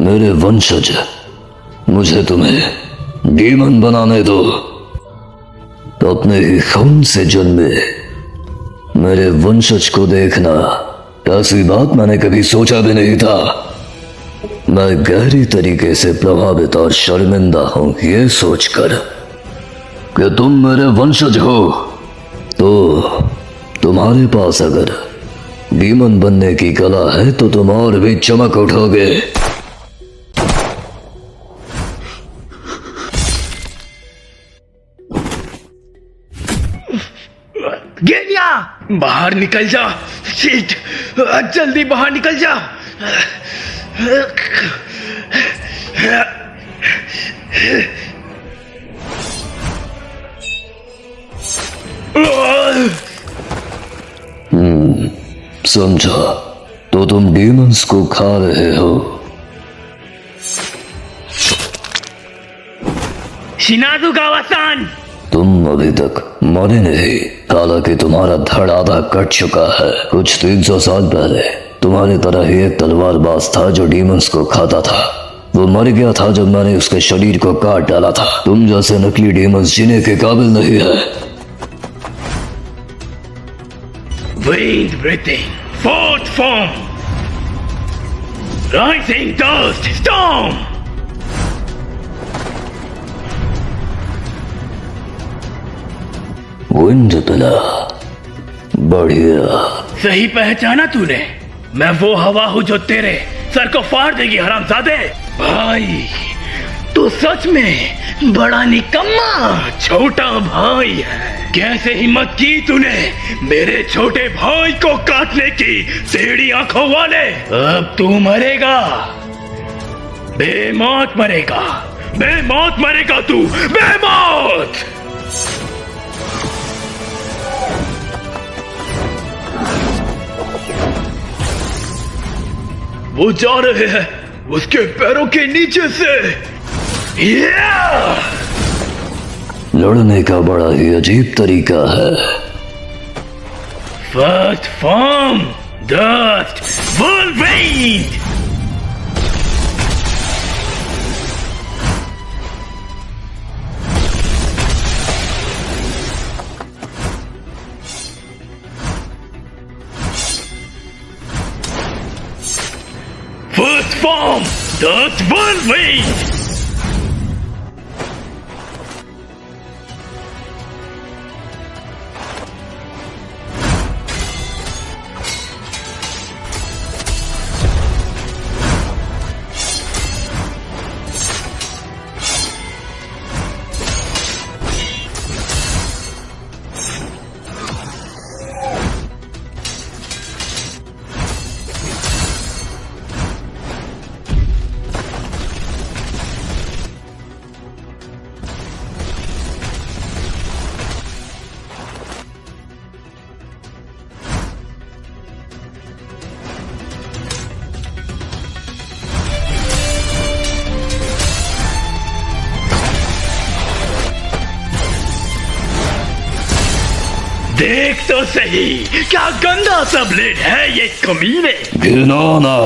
मेरे वंशज, मुझे तुम्हें डीमन बनाने दो। तो अपने ही खून से जन्मे मेरे वंशज को देखना, ऐसी बात मैंने कभी सोचा भी नहीं था। मैं गहरी तरीके से प्रभावित और शर्मिंदा हूं ये सोचकर कि तुम मेरे वंशज हो। तो तुम्हारे पास अगर डीमन बनने की कला है तो तुम और भी चमक उठोगे। गेनिया, बाहर निकल जा। शिट, जल्दी बाहर निकल जा। समझा, तो तुम डीमंस को खा रहे हो। शिनादु गावासान, तुम अभी तक मरे नहीं। हालांकि तुम्हारा धड़ आधा कट चुका है। कुछ 300 साल पहले तुम्हारी तरह ही एक तलवारबाज था जो डीमंस को खाता था। वो मर गया था जब मैंने उसके शरीर को काट डाला था। तुम जैसे नकली डीमंस जीने के काबिल नहीं है। Wind breathing, fourth form, rising dust storm. Wind पिला, बढ़िया। सही पहचाना तूने। मैं वो हवा हूँ जो तेरे सर को फाड़ देगी हरामजादे। भाई, तू सच में बड़ा निकम्मा छोटा भाई है। कैसे हिम्मत की तूने मेरे छोटे भाई को काटने की, टेढ़ी आंखों वाले। अब तू मरेगा, बेमौत मरेगा, बेमौत मरेगा तू, बेमौत। वो जा रहे हैं उसके पैरों के नीचे से। लड़ने का बड़ा ही अजीब तरीका है। First form, dust Wolverine. First form, Dust Wolverine! देख तो सही, क्या गंदा सा ब्लेड है ये कमीने। घिनौना।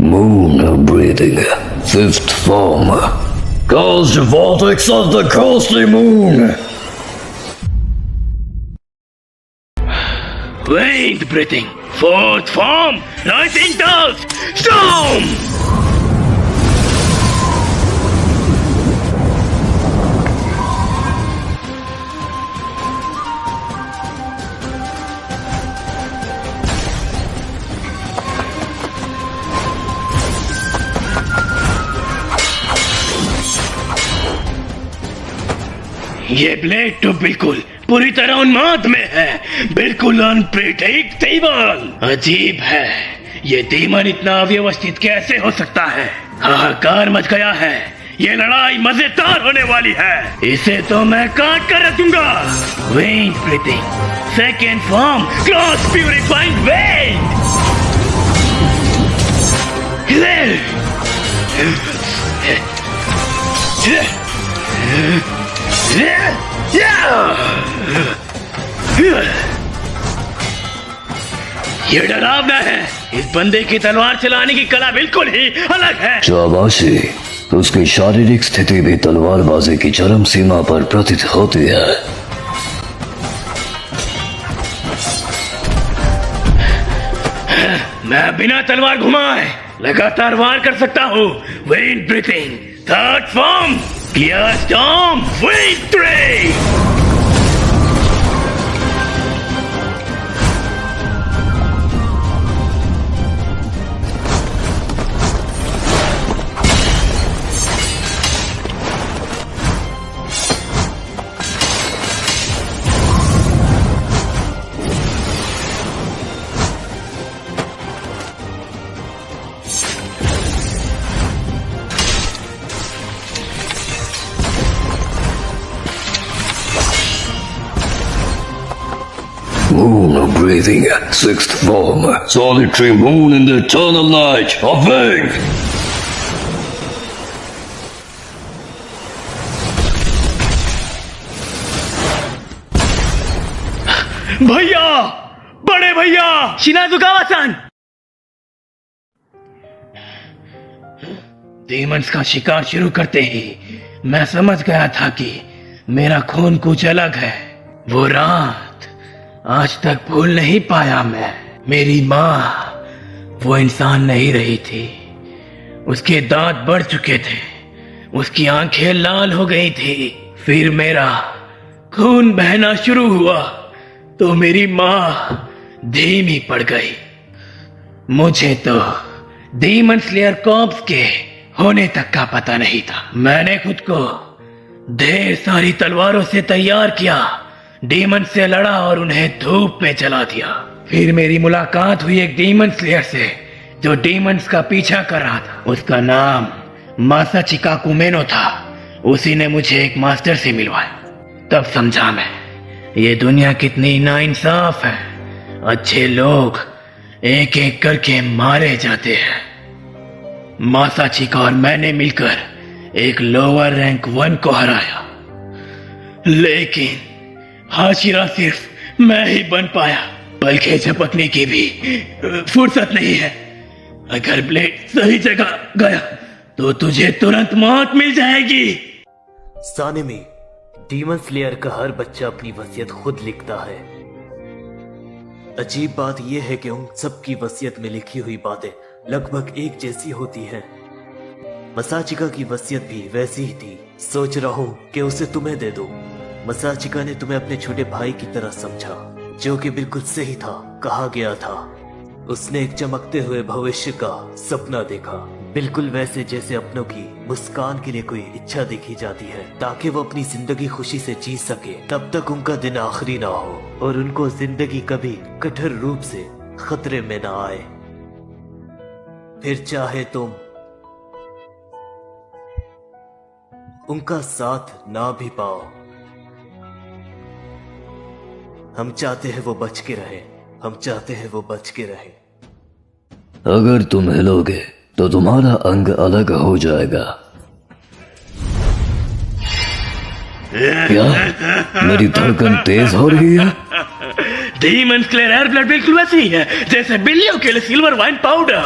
Moon breathing, fifth form. Caused vortex of the ghostly moon. Wind breathing, fourth form, rising dust storm. ये ब्लेड तो बिल्कुल पूरी तरह उन्माद में है, बिल्कुल अनप्रेडिक्टेबल। अजीब है, ये डीमन इतना अव्यवस्थित कैसे हो सकता है। हाहाकार मच गया है। ये लड़ाई मजेदार होने वाली है। इसे तो मैं काट कर रखूंगा। Wind breathing, second form, cross purifying wind. ये डरावना है। इस बंदे की तलवार चलाने की कला बिल्कुल ही अलग है। शाबाशी, उसकी शारीरिक स्थिति भी तलवारबाजी की चरम सीमा पर प्रतीत होती है। मैं बिना तलवार घुमाए लगातार वार कर सकता हूँ। Wind breathing, third form, clear storm, wind 3। Moon breathing, sixth form, solitary moon in the eternal night, awake! भैया, बड़े भैया, शिनाजुकावा-सान। डीमंस का शिकार शुरू करते ही मैं समझ गया था कि मेरा खून कुछ अलग है। वो रात आज तक भूल नहीं पाया मैं। मेरी माँ वो इंसान नहीं रही थी। उसके दांत बढ़ चुके थे, उसकी आंखें लाल हो गई थी। फिर मेरा खून बहना शुरू हुआ तो मेरी माँ धीमी पड़ गई। मुझे तो डीमन स्लेयर कॉर्प्स के होने तक का पता नहीं था। मैंने खुद को ढेर सारी तलवारों से तैयार किया, डीमन से लड़ा और उन्हें धूप में जला दिया। फिर मेरी मुलाकात हुई एक डीमन स्लेयर से जो डीमंस का पीछा कर रहा था। उसका नाम मासाचिका कुमेनो था। उसी ने मुझे एक मास्टर से मिलवाया। तब समझा मैं ये दुनिया कितनी नाइंसाफ है। अच्छे लोग एक एक करके मारे जाते हैं। मासाचिका और मैंने मिलकर एक लोअर रैंक 1 को हराया, लेकिन हाशिरा सिर्फ मैं ही बन पाया। पलके झपकने की भी फुर्सत नहीं है। अगर ब्लेड सही जगह गया तो तुझे तुरंत मौत मिल जाएगी। सानेमी, डीमन स्लेयर का हर बच्चा अपनी वसीयत खुद लिखता है। अजीब बात यह है कि उन सबकी वसीयत में लिखी हुई बातें लगभग एक जैसी होती हैं। मसाचिका की वसीयत भी वैसी ही थी। सोच रहा हूं कि उसे तुम्हें दे दूं। मसाचिका ने तुम्हें अपने छोटे भाई की तरह समझा, जो कि बिल्कुल सही था। कहा गया था उसने एक चमकते हुए भविष्य का सपना देखा, बिल्कुल वैसे जैसे अपनों की मुस्कान के लिए कोई इच्छा देखी जाती है ताकि वो अपनी जिंदगी खुशी से जी सके, तब तक उनका दिन आखिरी ना हो और उनको जिंदगी कभी कठोर रूप से खतरे में ना आए। फिर चाहे तुम उनका साथ ना भी पाओ, हम चाहते हैं वो बच के रहे। हम चाहते हैं वो बच के रहे। अगर तुम हिलोगे तो तुम्हारा अंग अलग हो जाएगा। क्या मेरी धड़कन तेज हो रही है? डीमन स्लेयर एयर ब्लड बिल्कुल वैसी ही है जैसे बिल्लियों के लिए सिल्वर वाइन पाउडर।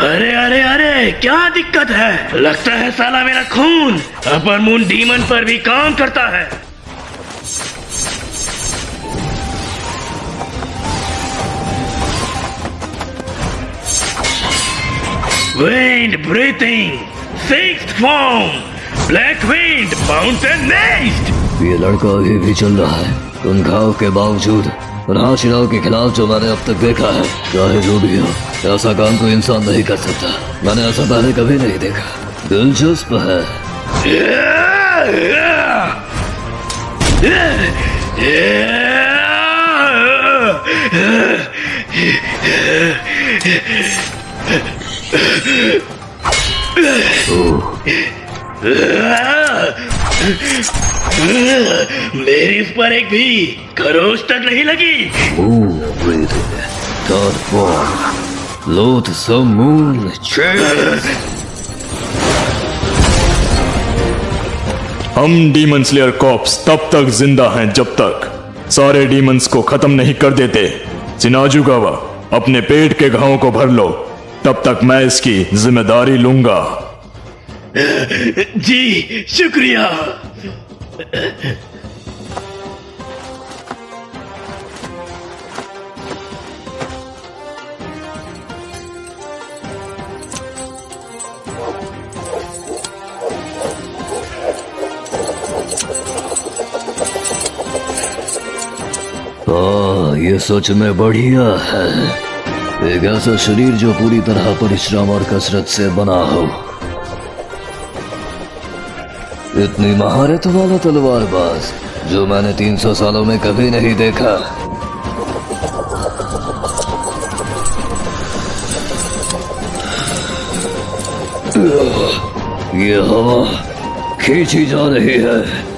अरे अरे अरे, क्या दिक्कत है? लगता है साला मेरा खून अपर मून डीमन पर भी काम करता है। Wind breathing, sixth form, black wind, mountain nest। ये लड़का अभी भी चल रहा है उन घाव के बावजूद। उन हाशिराओं के खिलाफ जो मैंने अब तक देखा है, चाहे जो भी हो, ऐसा काम कोई इंसान नहीं कर सकता। मैंने ऐसा पहले कभी नहीं देखा। दिलचस्प है। मेरी इस पर एक भी खरोच तक नहीं लगी। Third form, loathsome moon chase। हम डीमन स्लेयर कॉप्स तब तक जिंदा हैं जब तक सारे डीमंस को खत्म नहीं कर देते। चिनाजुगावा, अपने पेट के घावों को भर लो, तब तक मैं इसकी जिम्मेदारी लूंगा। जी शुक्रिया। ये सच में बढ़िया है। एक ऐसा शरीर जो पूरी तरह परिश्रम और कसरत से बना हो। इतनी महारत वाला तलवारबाज जो मैंने 300 सालों में कभी नहीं देखा। ये हवा खींची जा रही है।